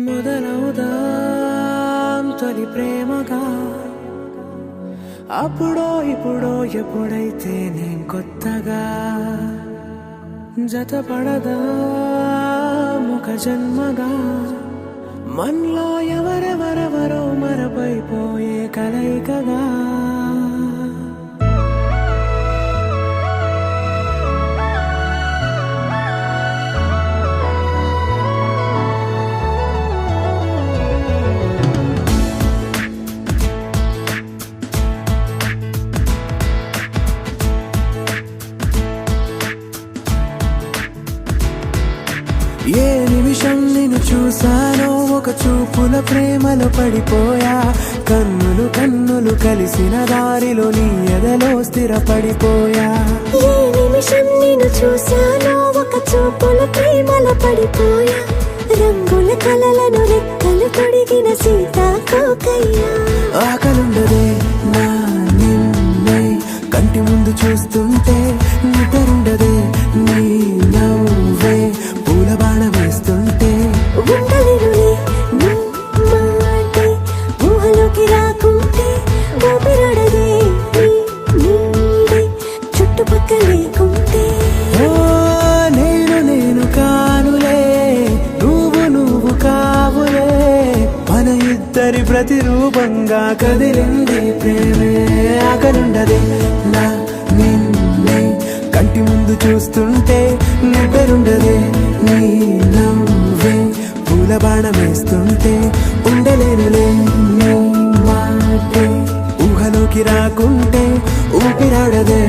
మొదలవుదాం తొలి ప్రేమగా అప్పుడో ఇప్పుడో ఎప్పుడైతే నేను కొత్తగా జతపడదా ముఖ జన్మగా మనలో ఎవరెవరెవరో మరపైపోయే కలయికగా ఏ నిమిషం నిన్ను చూసానో ఒక చూపుల ప్రేమలో పడిపోయా కన్నులు కన్నులు కలిసిన దారిలో నీ ఎదలో స్థిరపడిపోయా ఏ నిమిషం నిన్ను చూసానో ఒక చూపుల ప్రేమలో పడిపోయా రంగుల కలలను రెక్కలు తొడిగిన సీతాకోకయ్యా ఆకలుండదే నా నిన్నే కంటి ముందు చూస్తుంటే నిద్రుండదే నీ నవ్వే పూల బాణ వేస్తుంటే ఉండలేనులే నీ మాటే ఊహలోకి రాకుంటే ఊపిరాడదే నీ నీడే చుట్టుపక్కల లేకుంటే ఓ నేను కానులే నువ్వు కావులే మన ఇద్దరి ప్రతిరూపంగా కదిలింది ప్రేమే ఆకలుండదే నా నిన్నే కంటి ముందు చూస్తుంటే నిద్రుండదే నీ నవ్వే పూల బాణం వేస్తుంటే ఉండలేనులే నీ మాటే ఊహలోకి రాకుంటే ఊపిరాడదే